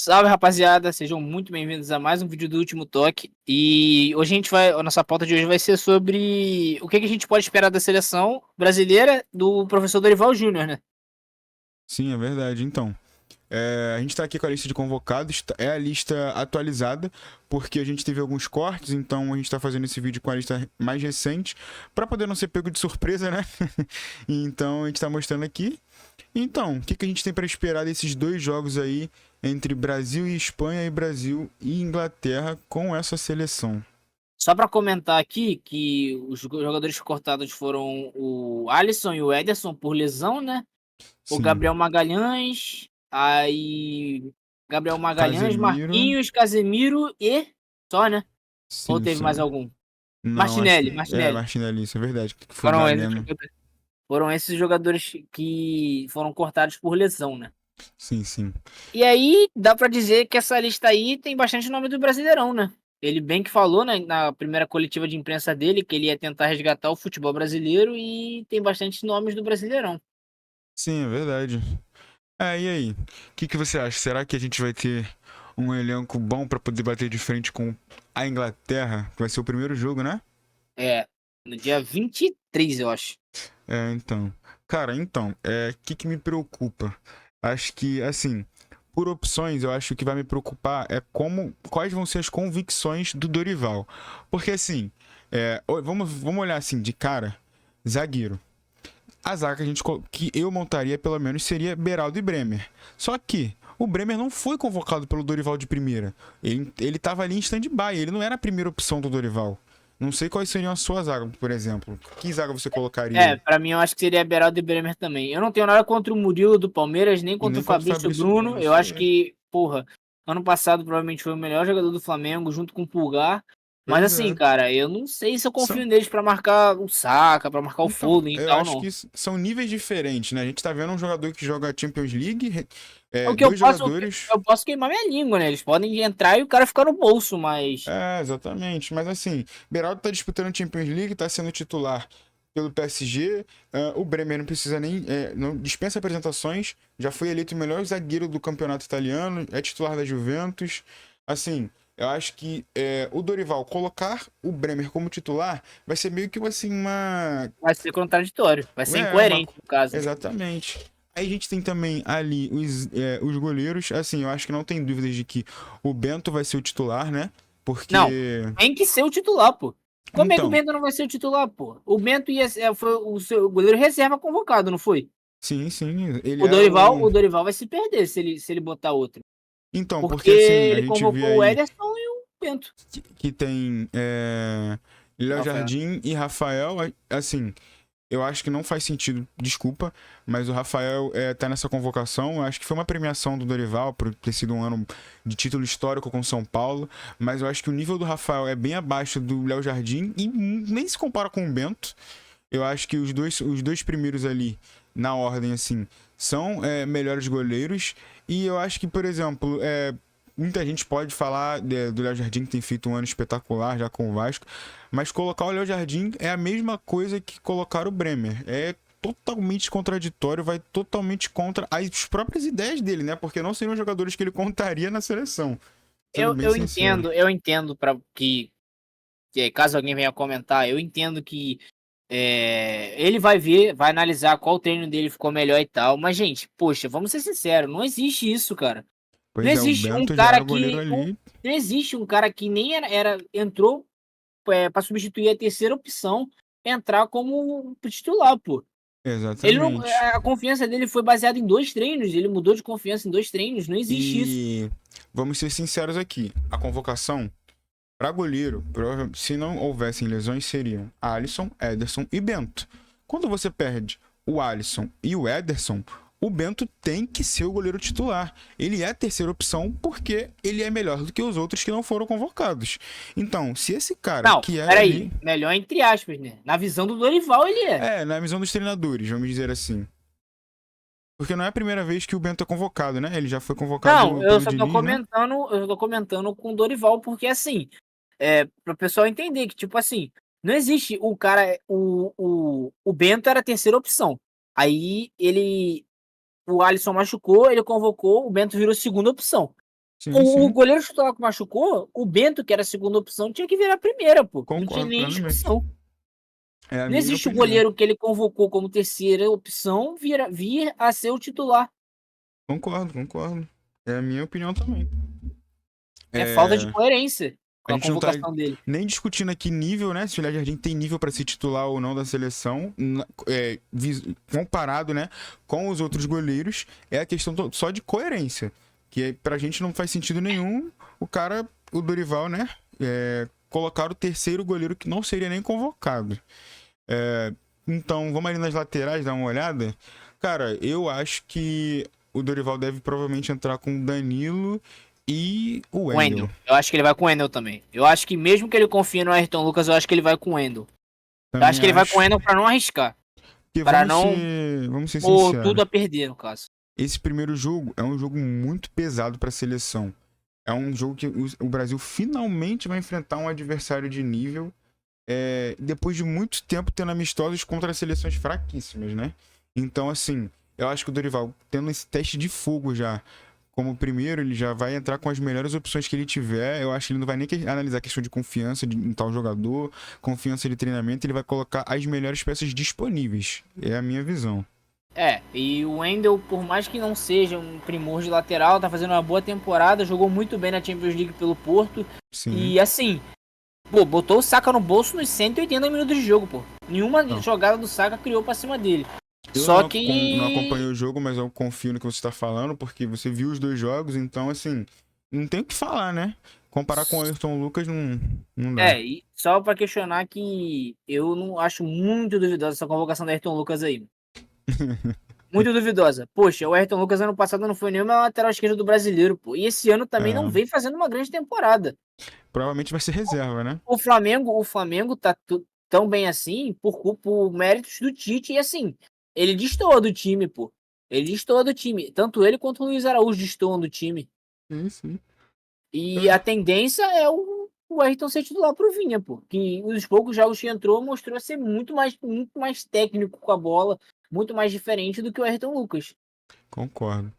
Salve, rapaziada, sejam muito bem-vindos a mais um vídeo do Último Toque. E hoje a nossa pauta de hoje vai ser sobre o que a gente pode esperar da seleção brasileira do professor Dorival Júnior, né? Sim, é verdade. Então, a gente está aqui com a lista de convocados, é a lista atualizada, porque a gente teve alguns cortes, então a gente está fazendo esse vídeo com a lista mais recente, para poder não ser pego de surpresa, né? Então a gente está mostrando aqui. Então, o que a gente tem para esperar desses dois jogos aí, entre Brasil e Espanha e Brasil e Inglaterra com essa seleção? Só para comentar aqui que os jogadores cortados foram o Alisson e o Ederson por lesão, né? O Sim, Gabriel Magalhães, aí Gabriel Magalhães, Casemiro, Marquinhos, Casemiro e só, né? Ou sim, teve mais só. algum? Não, acho Martinelli, que é Martinelli. Martinelli, isso é verdade, que foi o Foram esses Galeno. Foram esses jogadores que foram cortados por lesão, né? Sim, sim. E aí, dá pra dizer que essa lista aí tem bastante nome do Brasileirão, né? Ele bem que falou, né, na primeira coletiva de imprensa dele que ele ia tentar resgatar o futebol brasileiro e tem bastante nomes do Brasileirão. Sim, é verdade. E aí? O que você acha? Será que a gente vai ter um elenco bom pra poder bater de frente com a Inglaterra, que vai ser o primeiro jogo, né? É, no dia 23, eu acho. Então. Cara, o que me preocupa? Acho que, assim, por opções, eu acho que vai me preocupar é quais vão ser as convicções do Dorival. Porque, assim, vamos olhar assim, de cara, zagueiro. A zaga que eu montaria, pelo menos, seria Beraldo e Bremer. Só que o Bremer não foi convocado pelo Dorival de primeira. Ele tava ali em stand-by, ele não era a primeira opção do Dorival. Não sei quais seriam a sua zaga, por exemplo. Que zaga você colocaria? Pra mim eu acho que seria Beraldo e Bremer também. Eu não tenho nada contra o Murilo do Palmeiras, nem E contra nem o contra o Fabrício Fabrício Bruno. Bruno, Eu isso acho aí. que, porra, ano passado provavelmente foi o melhor jogador do Flamengo, junto com o Pulgar. Mas Pois assim, é. cara, eu não sei se eu confio São, neles pra marcar o Saka, pra marcar o então, Foden e eu tal, acho não. que são níveis diferentes, né? A gente tá vendo um jogador que joga Champions League, O que eu dois posso, jogadores. eu posso queimar minha língua, né? Eles podem entrar e o cara ficar no bolso, mas. Exatamente. Mas assim, Beraldo tá disputando Champions League, tá sendo titular pelo PSG. O Bremer não precisa nem. Não dispensa apresentações. Já foi eleito o melhor zagueiro do campeonato italiano. É titular da Juventus. Assim, eu acho que o Dorival colocar o Bremer como titular vai ser meio que assim, uma. Vai ser contraditório. Vai ser É, uma. incoerente, no caso. Exatamente. Aí a gente tem também ali os goleiros. Assim, eu acho que não tem dúvidas de que o Bento vai ser o titular, né? Não, Porque. tem que ser o titular, pô. Como é que o Então, Bento não vai ser o titular, pô? O Bento foi o seu goleiro reserva convocado, não foi? sim, sim, ele O era Dorival, o. o Dorival vai se perder se ele botar outro. Então, Porque porque assim, a ele gente vê convocou o aí Ederson e o Bento. que tem Léo Rafael. Jardim e Rafael, assim, eu acho que não faz sentido, desculpa, mas o Rafael tá nessa convocação. Eu acho que foi uma premiação do Dorival por ter sido um ano de título histórico com São Paulo, mas eu acho que o nível do Rafael é bem abaixo do Léo Jardim e nem se compara com o Bento. Eu acho que os dois primeiros ali, na ordem, assim, são melhores goleiros. E eu acho que, por exemplo, muita gente pode falar do Léo Jardim, que tem feito um ano espetacular já com o Vasco, mas colocar o Léo Jardim é a mesma coisa que colocar o Bremer. É totalmente contraditório, vai totalmente contra as próprias ideias dele, né? Porque não seriam jogadores que ele contaria na seleção, sendo Eu, bem eu sincero. entendo, eu entendo para que caso alguém venha comentar, eu entendo que ele vai ver, vai analisar qual treino dele ficou melhor e tal. Mas, gente, poxa, vamos ser sinceros, não existe isso, cara. Não Pois é, o existe um Bento já cara era o goleiro que. ali. Não existe um cara que nem entrou para substituir a terceira opção, entrar como titular, pô. Ele não, Exatamente. a confiança dele foi baseada em dois treinos, ele mudou de confiança em dois treinos, não existe isso. E vamos ser sinceros aqui, a convocação para goleiro, se não houvessem lesões, seriam Alisson, Ederson e Bento. Quando você perde o Alisson e o Ederson, o Bento tem que ser o goleiro titular. Ele é a terceira opção porque ele é melhor do que os outros que não foram convocados. Então, se esse cara Não, que é peraí, ali. melhor entre aspas, né? Na visão do Dorival, ele é. Na visão dos treinadores, vamos dizer assim. Porque não é a primeira vez que o Bento é convocado, né? Ele já foi Não, convocado pelo Diniz, né? eu só tô comentando com o Dorival, porque assim, para o pessoal entender que, tipo assim, não existe o cara, o Bento era a terceira opção. Aí o Alisson machucou, ele convocou, o Bento virou segunda opção. Sim, O sim. goleiro titular que machucou, o Bento, que era a segunda opção, tinha que virar a primeira, pô. Não tinha Concordo nem plenamente. discussão. É a Não minha existe o opinião. goleiro que ele convocou como terceira opção vir a ser o titular. Concordo, concordo. É a minha opinião também. É falta de É, coerência a com a gente não tá convocação dele. nem discutindo aqui nível, né? Se o Léo Jardim tem nível para ser titular ou não da seleção, comparado, né, com os outros goleiros, é a questão só de coerência. Que pra gente não faz sentido nenhum o Dorival, né, colocar o terceiro goleiro que não seria nem convocado. É, então, vamos ali nas laterais dar uma olhada. Cara, eu acho que o Dorival deve provavelmente entrar com o Danilo e o O Wendel. Wendel. Eu acho que ele vai com o Wendel também. Eu acho que mesmo que ele confie no Ayrton Lucas, eu acho que ele vai com o Wendel. Eu acho Também que ele vai com o acho. Wendel pra não arriscar. Porque Pra não vamos ser pôr sinceros. tudo a perder, no caso. Esse primeiro jogo é um jogo muito pesado para a seleção. É um jogo que o Brasil finalmente vai enfrentar um adversário de nível depois de muito tempo tendo amistosos contra seleções fraquíssimas, né? Então, assim, eu acho que o Dorival, tendo esse teste de fogo já como primeiro, ele já vai entrar com as melhores opções que ele tiver. Eu acho que ele não vai nem analisar a questão de confiança em tal jogador, confiança de treinamento, ele vai colocar as melhores peças disponíveis. É a minha visão. E o Wendel, por mais que não seja um primor de lateral, tá fazendo uma boa temporada, jogou muito bem na Champions League pelo Porto. Sim. E assim, pô, botou o Saka no bolso nos 180 minutos de jogo, pô. Nenhuma Não. jogada do Saka criou pra cima dele. Eu Só não que. acompanhei o jogo, mas eu confio no que você está falando, porque você viu os dois jogos, então, assim, não tem o que falar, né? Comparar com o Ayrton Lucas não dá. E só pra questionar que eu não acho muito duvidosa essa convocação do Ayrton Lucas aí. Muito duvidosa. Poxa, o Ayrton Lucas ano passado não foi nenhuma lateral esquerda do brasileiro, pô. E esse ano também não É, vem fazendo uma grande temporada. provavelmente vai ser reserva, né? O Flamengo tá tão bem assim por méritos do Tite. E assim, ele destoa do time, pô. Ele destoa do time. Tanto ele quanto o Luiz Araújo destoam do time. Sim, sim. E a tendência é o Ayrton ser titular pro Vinha, pô. Que os poucos jogos que entrou mostrou ser muito mais técnico com a bola, muito mais diferente do que o Ayrton Lucas. Concordo.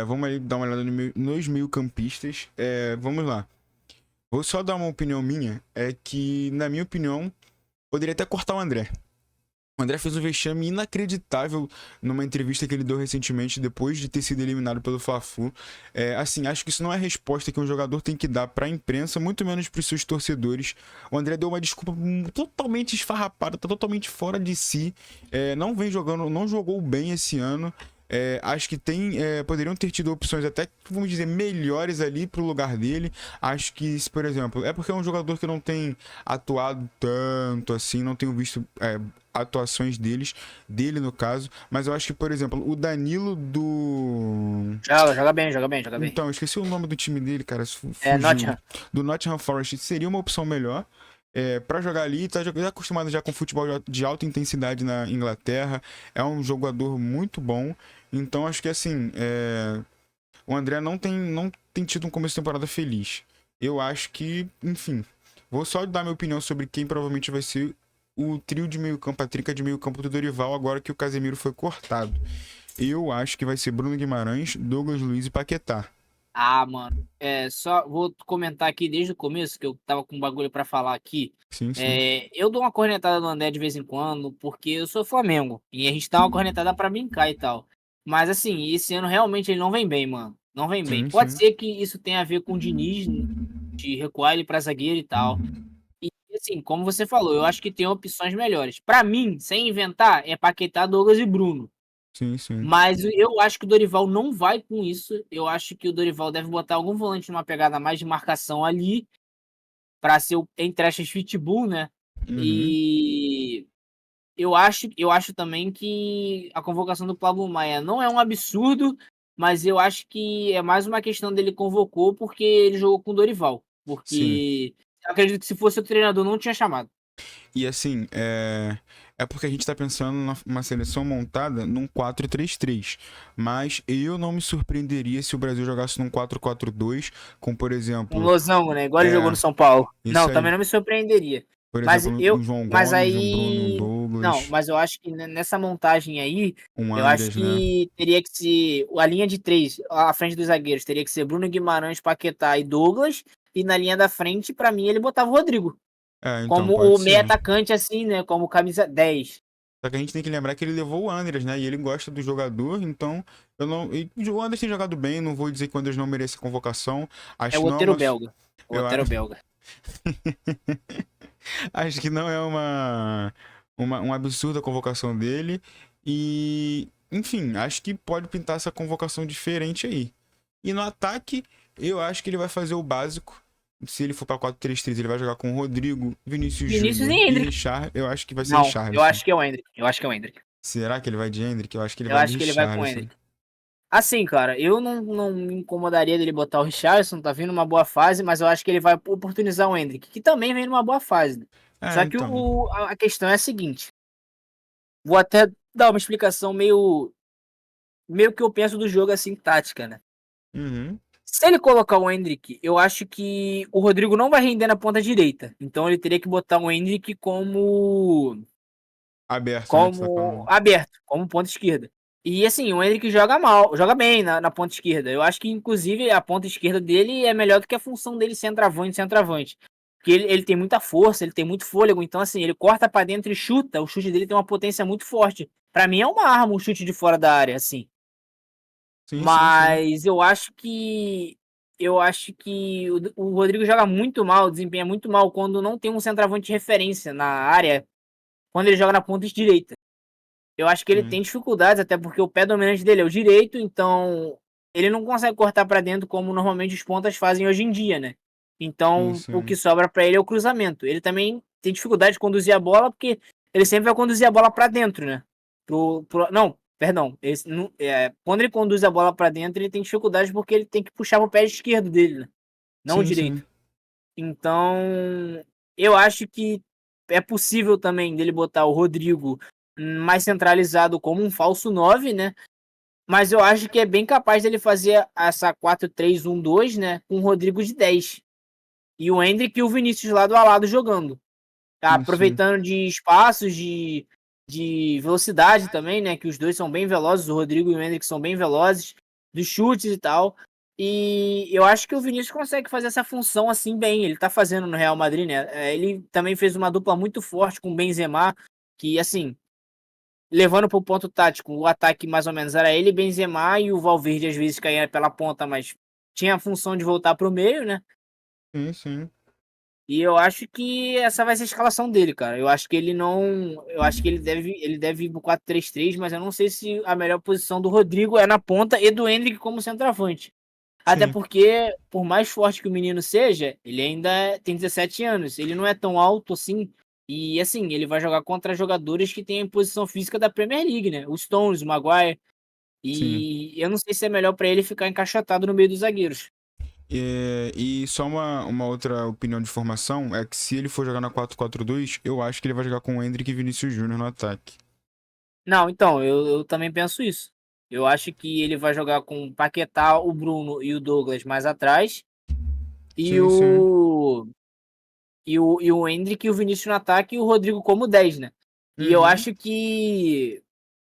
Vamos aí dar uma olhada nos meio-campistas. Vamos lá. Vou só dar uma opinião minha. É que, na minha opinião, poderia até cortar o André. O André fez um vexame inacreditável numa entrevista que ele deu recentemente, depois de ter sido eliminado pelo Fla-Flu. Assim, acho que isso não é a resposta que um jogador tem que dar para a imprensa, muito menos para os seus torcedores. O André deu uma desculpa totalmente esfarrapada, tá totalmente fora de si. Não vem jogando, não jogou bem esse ano. Acho que poderiam ter tido opções até, vamos dizer, melhores ali pro lugar dele. Acho que, por exemplo, é porque é um jogador que não tem atuado tanto assim, não tenho visto atuações dele no caso, mas eu acho que, por exemplo, o Danilo do... Joga bem, joga bem, joga bem. Então, eu esqueci o nome do time dele, cara, É, fugiu. Nottingham. Do Nottingham Forest, seria uma opção melhor. Para jogar ali, tá acostumado já com futebol de alta intensidade na Inglaterra, é um jogador muito bom, então acho que assim, o André não tem tido um começo de temporada feliz. Eu acho que, enfim, vou só dar minha opinião sobre quem provavelmente vai ser o trio de meio campo, a trica de meio campo do Dorival, agora que o Casemiro foi cortado. Eu acho que vai ser Bruno Guimarães, Douglas Luiz e Paquetá. Ah, mano. Só vou comentar aqui desde o começo, que eu tava com um bagulho pra falar aqui. Sim, sim. Eu dou uma cornetada no André de vez em quando, porque eu sou Flamengo. E a gente dá uma cornetada pra brincar e tal. Mas assim, esse ano realmente ele não vem bem, mano. Não vem bem. Sim, Pode sim. ser que isso tenha a ver com o Diniz, de recuar ele pra zagueiro e tal. E assim, como você falou, eu acho que tem opções melhores. Pra mim, sem inventar, é Paquetá, Douglas e Bruno. Sim, sim. Mas eu acho que o Dorival não vai com isso. Eu acho que o Dorival deve botar algum volante numa pegada mais de marcação ali, para ser o, entre aspas, pitbull, né? Uhum. E eu acho também que a convocação do Pablo Maia não é um absurdo, mas eu acho que é mais uma questão dele convocou porque ele jogou com o Dorival. Sim. Porque eu acredito que se fosse o treinador não tinha chamado. E assim, é porque a gente tá pensando numa seleção montada num 4-3-3. Mas eu não me surpreenderia se o Brasil jogasse num 4-4-2, com, por Um exemplo. losango, né? Igual ele jogou É, no São Paulo. isso Não, também aí. não me surpreenderia. Por Mas exemplo, eu, um João mas Gomes, um Bruno, um aí, não, Douglas, mas eu acho que nessa montagem aí, um eu acho Andreas, né? que teria que ser a linha de três, à frente dos zagueiros, teria que ser Bruno Guimarães, Paquetá e Douglas, e na linha da frente, pra mim, ele botava o Rodrigo, É, então, como pode o meio ser. atacante, assim, né, como camisa 10. Só que a gente tem que lembrar que ele levou o Andreas, né? E ele gosta do jogador, então eu não. E o Andreas tem jogado bem, não vou dizer que o Andreas não merece convocação. É Acho o que não é Otero uma. belga. O Eu Otero acho, belga. acho que não é um absurdo a convocação dele. E, enfim, acho que pode pintar essa convocação diferente aí. E no ataque, eu acho que ele vai fazer o básico. Se ele for pra 4-3-3, ele vai jogar com Rodrigo, Vinícius Vinícius Júnior e e Endrick. Richard. Eu acho que vai ser Não, eu Richarlison. acho que é o Endrick. Eu acho que é o Endrick. Será que ele vai de Hendrick? Eu acho que ele Eu vai de acho que ele vai com o Richarlison. Endrick. Assim, cara, eu não me incomodaria dele botar o Richarlison, tá vindo uma boa fase, mas eu acho que ele vai oportunizar o Endrick, que também vem numa boa fase, né? É, Só que então. a questão é a seguinte, vou até dar uma explicação meio que eu penso do jogo assim, tática, né? Uhum. Se ele colocar o Endrick, eu acho que o Rodrigo não vai render na ponta direita, então ele teria que botar o Endrick Aberto, né? Que você tá como falando. aberto, como ponta esquerda. E assim, o Endrick joga mal, joga bem na ponta esquerda. Eu acho que, inclusive, a ponta esquerda dele é melhor do que a função dele centroavante, centroavante. Porque ele tem muita força, ele tem muito fôlego, então assim, ele corta pra dentro e chuta. O chute dele tem uma potência muito forte. Pra mim é uma arma um chute de fora da área, assim. Sim, sim, sim. Mas eu acho que o Rodrigo joga muito mal, desempenha muito mal quando não tem um centroavante de referência na área, quando ele joga na ponta direita. Eu acho que ele Sim, tem dificuldades, até porque o pé dominante dele é o direito, então ele não consegue cortar para dentro como normalmente os pontas fazem hoje em dia, né? sim, Então o que sim. sobra para ele é o cruzamento. Ele também tem dificuldade de conduzir a bola, porque ele sempre vai conduzir a bola para dentro, né? Não, perdão. Quando ele conduz a bola para dentro, ele tem dificuldade porque ele tem que puxar o pé esquerdo dele, né? Não o Sim, sim. direito. Então, eu acho que é possível também dele botar o Rodrigo mais centralizado como um falso 9, né? Mas eu acho que é bem capaz dele fazer essa 4-3-1-2, né? Com o Rodrigo de 10. E o Endrick e o Vinícius lado a lado jogando. Tá? Sim, sim. Aproveitando de espaços, de velocidade também, né? Que os dois são bem velozes, o Rodrigo e o Endrick são bem velozes, dos chutes e tal. E eu acho que o Vinícius consegue fazer essa função assim bem. Ele tá fazendo no Real Madrid, né? Ele também fez uma dupla muito forte com o Benzema, que assim, levando pro ponto tático, o ataque mais ou menos era ele, Benzema e o Valverde às vezes caía pela ponta, mas tinha a função de voltar pro meio, né? Sim, sim. E eu acho que essa vai ser a escalação dele, cara. Eu acho que ele não. Eu acho que ele deve ir pro 4-3-3, mas eu não sei se a melhor posição do Rodrigo é na ponta e do Endrick como centroavante. Até Sim, porque, por mais forte que o menino seja, ele ainda tem 17 anos. Ele não é tão alto assim. E assim, ele vai jogar contra jogadores que têm a posição física da Premier League, né? O Stones, o Maguire. sim. E eu não sei se é melhor pra ele ficar encaixotado no meio dos zagueiros. E só uma outra opinião de formação é que se ele for jogar na 4-4-2, eu acho que ele vai jogar com o Hendrick e Vinícius Júnior no ataque. Não, então, eu também penso isso. Eu acho que ele vai jogar com o Paquetá, o Bruno e o Douglas mais atrás. E Sim, sim. o Endrick e o Vinícius no ataque e o Rodrigo como 10, né? E eu Uhum. acho que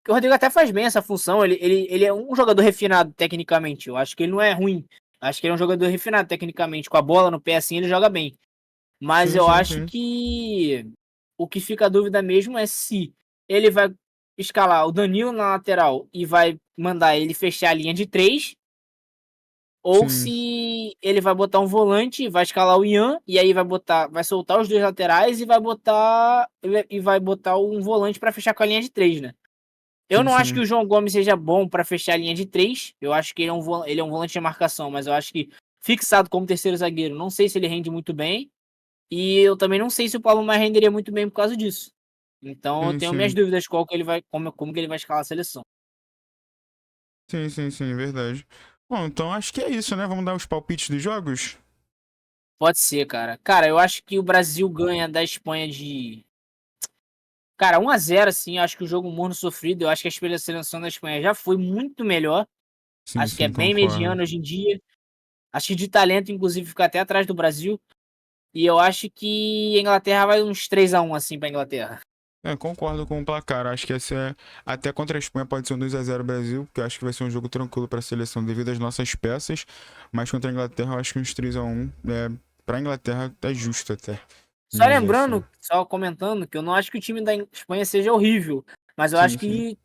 o Rodrigo até faz bem essa função. Ele é um jogador refinado tecnicamente. Eu acho que ele não é ruim. Acho que ele é um jogador refinado tecnicamente. Com a bola no pé assim, ele joga bem. Mas Sim, eu sim, acho sim. que o que fica a dúvida mesmo é se ele vai escalar o Danilo na lateral e vai mandar ele fechar a linha de três, ou Sim, se ele vai botar um volante, vai escalar o Ian e aí vai soltar os dois laterais e vai botar um volante para fechar com a linha de três, né? Eu sim, não acho que sim. o João Gomes seja bom para fechar a linha de três. Eu acho que ele é um volante de marcação, mas eu acho que fixado como terceiro zagueiro, não sei se ele rende muito bem. E eu também não sei se o Paulo Maia renderia muito bem por causa disso. Então eu Sim, tenho minhas sim. dúvidas como que ele vai escalar a seleção. Sim, sim, sim, verdade. Bom, então acho que é isso, né? Vamos dar os palpites dos jogos? Pode ser, cara. Cara, eu acho que o Brasil ganha da Espanha de. Cara, 1-0, assim. Eu acho que o jogo morno sofrido. Eu acho que a seleção da Espanha já foi muito melhor. Sim, Acho que é sim, bem concordo. mediano hoje em dia. Acho que de talento, inclusive, fica até atrás do Brasil. E eu acho que a Inglaterra vai uns 3-1 assim pra Inglaterra. Concordo com o placar. Acho que esse é. Até contra a Espanha pode ser um 2-0 Brasil, porque eu acho que vai ser um jogo tranquilo para a seleção devido às nossas peças. Mas contra a Inglaterra, eu acho que uns 3-1 para a Inglaterra é justo até. Só Vamos dizer assim. lembrando, só comentando, que eu não acho que o time da Espanha seja horrível, mas eu acho Sim, sim.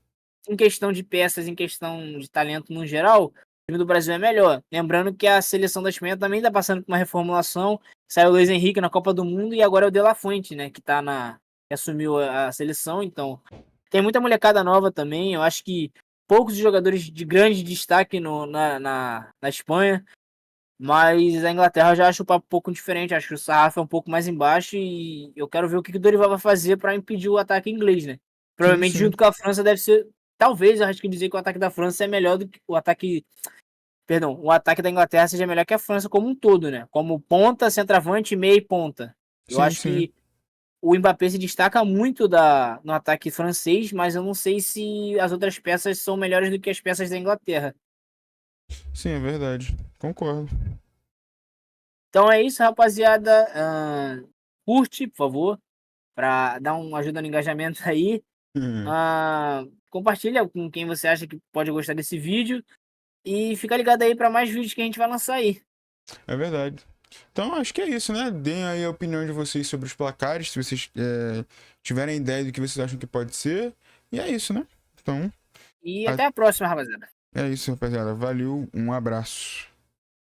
que em questão de peças, em questão de talento no geral, o time do Brasil é melhor. Lembrando que a seleção da Espanha também está passando por uma reformulação. Saiu o Luiz Henrique na Copa do Mundo e agora é o De La Fuente, né, que assumiu a seleção. Então, tem muita molecada nova também. Eu acho que poucos jogadores de grande destaque na Espanha. Mas a Inglaterra eu já acho o papo um pouco diferente. Acho que o sarrafo é um pouco mais embaixo e eu quero ver o que o Dorival vai fazer para impedir o ataque inglês, né? Sim, Provavelmente sim. junto com a França deve ser. Talvez, eu acho que dizer que o ataque da França é melhor do que o ataque. Perdão, o ataque da Inglaterra seja melhor que a França como um todo, né? Como ponta, centroavante, meia e ponta. Eu Sim, acho sim. que o Mbappé se destaca muito no ataque francês, mas eu não sei se as outras peças são melhores do que as peças da Inglaterra. Sim, é verdade. Concordo. Então é isso, rapaziada. Curte, por favor, para dar uma ajuda no engajamento aí. Compartilha com quem você acha que pode gostar desse vídeo. E fica ligado aí para mais vídeos que a gente vai lançar aí. É verdade. Então, acho que é isso, né? Deem aí a opinião de vocês sobre os placares, se vocês tiverem ideia do que vocês acham que pode ser. E é isso, né? Então, E a- até a próxima, rapaziada. é isso, rapaziada. Valeu, um abraço.